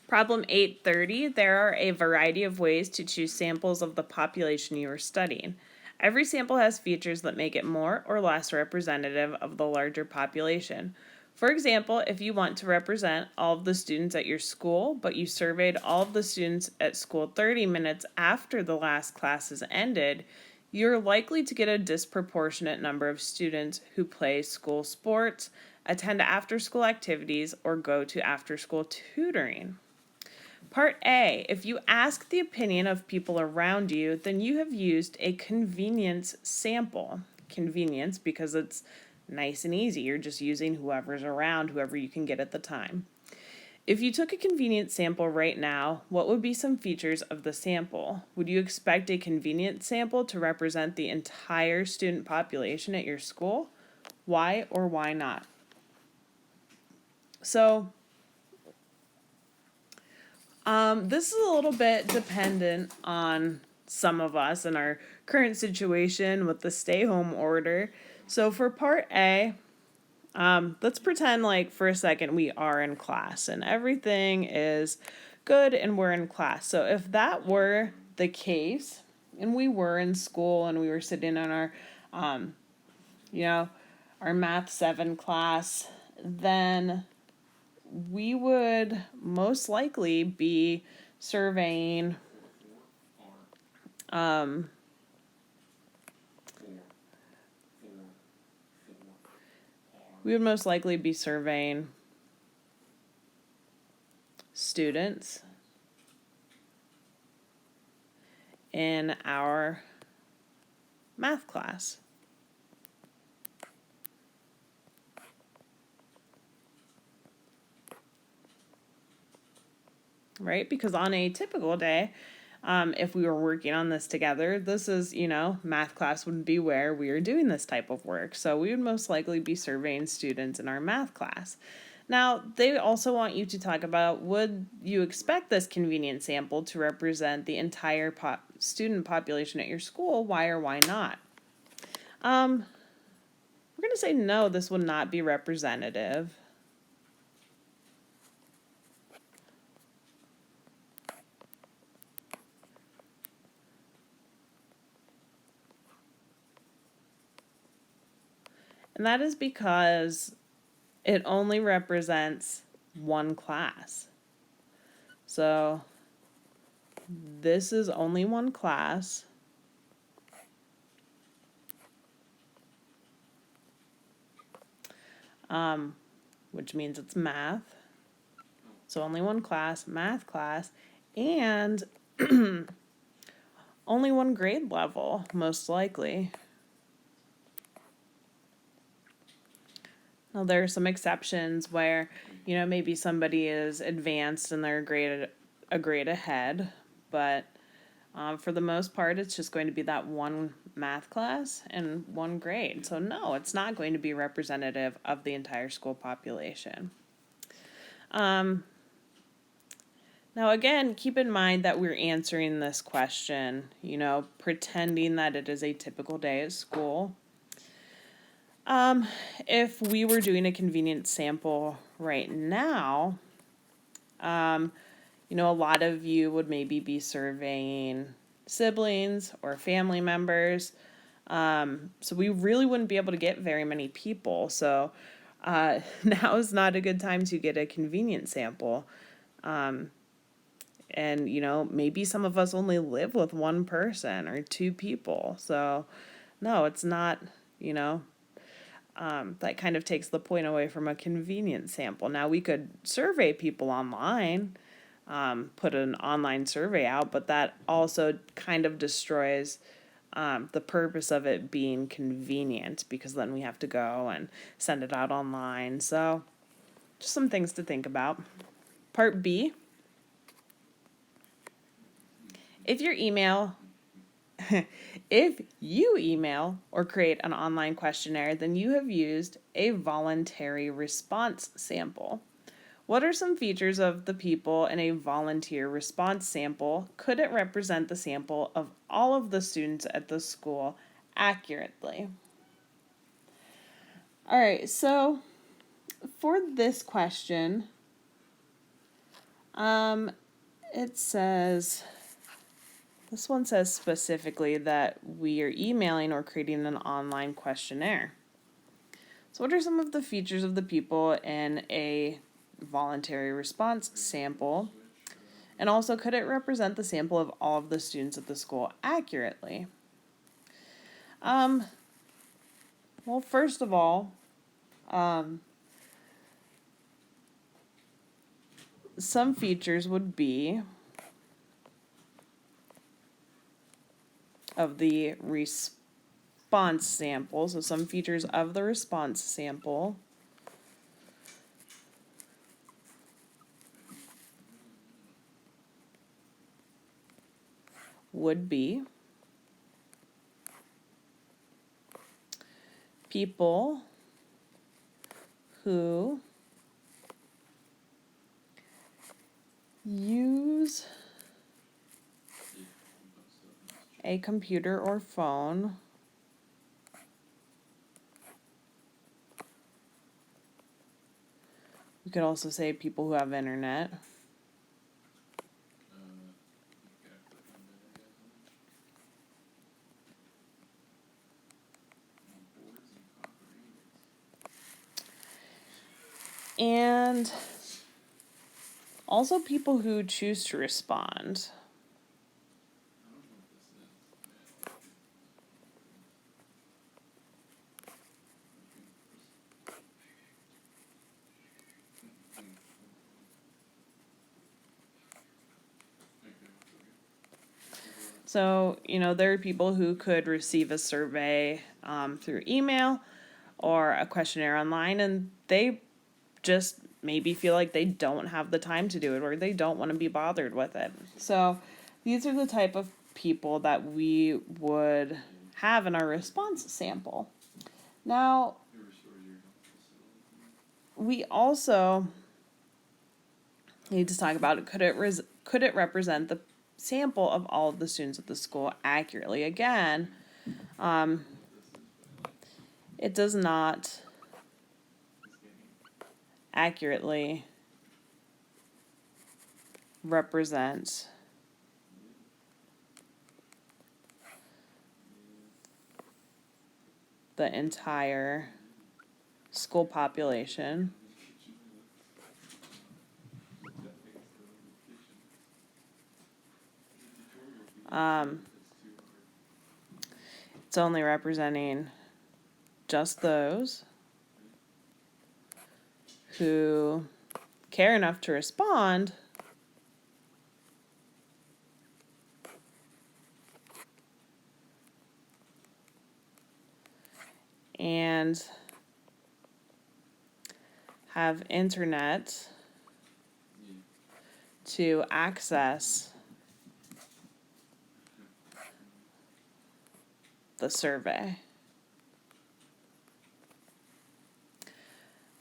Problem 830, there are a variety of ways to choose samples of the population you are studying. Every sample has features that make it more or less representative of the larger population. For example, if you want to represent all of the students at your school, but you surveyed all of the students at school 30 minutes after the last class has ended, you're likely to get a disproportionate number of students who play school sports, attend after-school activities, or go to after-school tutoring. Part A, if you ask the opinion of people around you, then you have used a convenience sample. Convenience because it's nice and easy. You're just using whoever's around, whoever you can get at the time. If you took a convenience sample right now, what would be some features of the sample? Would you expect a convenience sample to represent the entire student population at your school? Why or why not? So, this is a little bit dependent on some of us and our current situation with the stay-home order. So for part A, let's pretend like for a second we are in class and everything is good and we're in class. So if that were the case and we were in school and we were sitting in our, our Math 7 class, then we would most likely be surveying students in our math class. Right? Because on a typical day, if we were working on this together, this is, math class would be where we are doing this type of work. So we would most likely be surveying students in our math class. Now, they also want you to talk about, would you expect this convenience sample to represent the entire student population at your school? Why or why not? We're going to say no, this would not be representative. And that is because it only represents one class. So this is only one class. Which means it's math. So only one class, math class, and only one grade level, most likely. Now, there are some exceptions where, maybe somebody is advanced and they're a grade ahead, but for the most part, it's just going to be that one math class and one grade. So no, it's not going to be representative of the entire school population. Now, again, keep in mind that we're answering this question, pretending that it is a typical day at school. If we were doing a convenience sample right now, a lot of you would maybe be surveying siblings or family members. So we really wouldn't be able to get very many people. So now is not a good time to get a convenience sample. And, maybe some of us only live with one person or two people. So, no, it's not, that kind of takes the point away from a convenience sample. Now, we could survey people online, put an online survey out, but that also kind of destroys the purpose of it being convenient, because then we have to go and send it out online. So, just some things to think about. Part B. If you email or create an online questionnaire, then you have used a voluntary response sample. What are some features of the people in a volunteer response sample? Could it represent the sample of all of the students at the school accurately? All right, so for this question, It says, this one says specifically that we are emailing or creating an online questionnaire. So what are some of the features of the people in a voluntary response sample? And also, could it represent the sample of all of the students at the school accurately? Well, first of all, some features would be of the response sample. So some features of the response sample would be people who use a computer or phone you could also say people who have internet and also people who choose to respond. So, there are people who could receive a survey through email or a questionnaire online, and they just maybe feel like they don't have the time to do it or they don't want to be bothered with it. So, these are the type of people that we would have in our response sample. Now, we also need to talk about it. Could it represent the sample of all of the students at the school accurately? Again, it does not accurately represent the entire school population. It's only representing just those who care enough to respond and have internet to access the survey.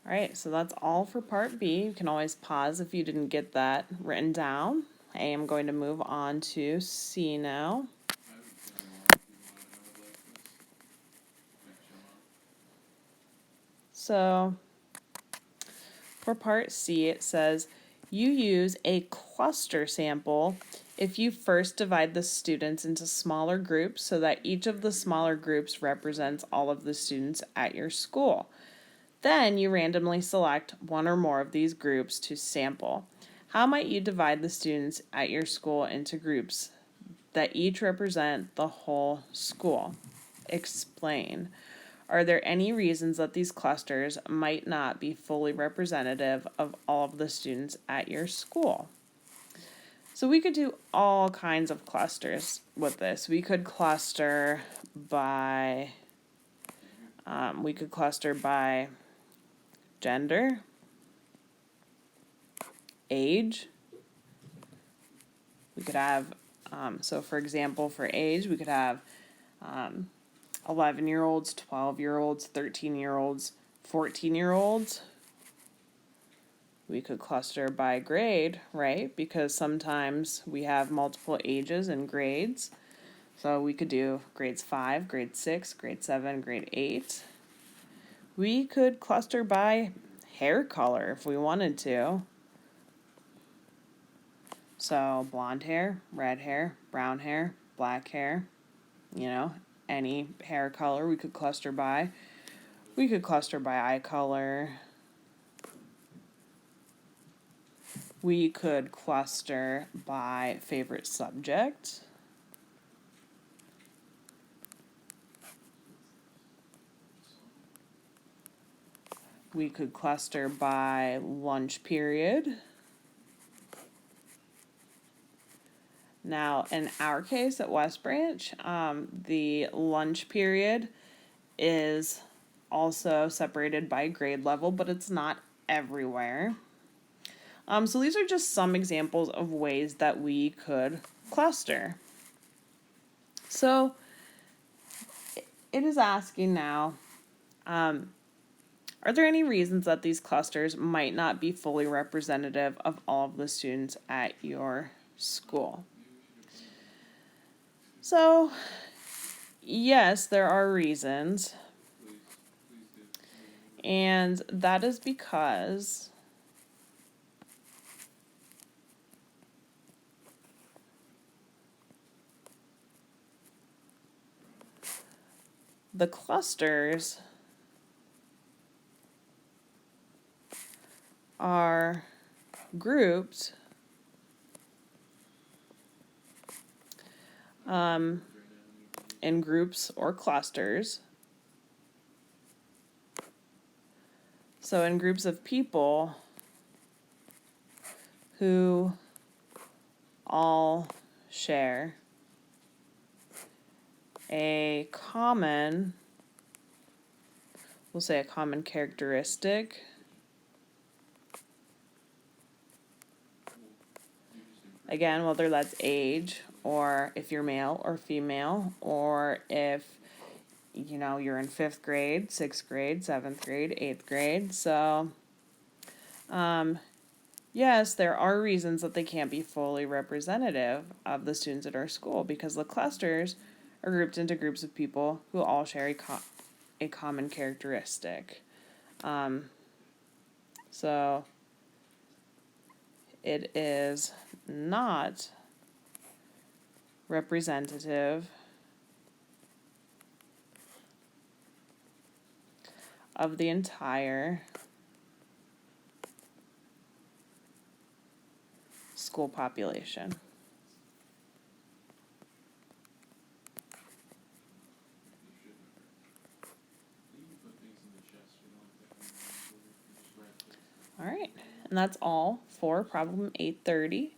All right, so that's all for part B. You can always pause if you didn't get that written down. I am going to move on to C now. So for part C, it says you use a cluster sample if you first divide the students into smaller groups so that each of the smaller groups represents all of the students at your school. Then you randomly select one or more of these groups to sample. How might you divide the students at your school into groups that each represent the whole school? Explain. Are there any reasons that these clusters might not be fully representative of all of the students at your school? So we could do all kinds of clusters with this. We could cluster by gender, age. We could have, so for example, for age, we could have 11-year-olds, 12-year-olds, 13-year-olds, 14-year-olds. We could cluster by grade, right? Because sometimes we have multiple ages and grades. So we could do grades 5, grade 6, grade 7, grade 8. We could cluster by hair color if we wanted to. So blonde hair, red hair, brown hair, black hair, you know, any hair color we could cluster by. We could cluster by eye color. We could cluster by favorite subject. We could cluster by lunch period. Now, in our case at West Branch, the lunch period is also separated by grade level, but it's not everywhere. So these are just some examples of ways that we could cluster. So it is asking now, are there any reasons that these clusters might not be fully representative of all of the students at your school? So, yes, there are reasons. And that is because the clusters are grouped in groups or clusters. So in groups of people who all share a common, we'll say a common characteristic. Again, whether that's age, or if you're male or female, or if you're in 5th grade, 6th grade, 7th grade, 8th grade. So yes, there are reasons that they can't be fully representative of the students at our school because the clusters are grouped into groups of people who all share a common characteristic. So it is not representative of the entire school population. All right, and that's all for problem 830.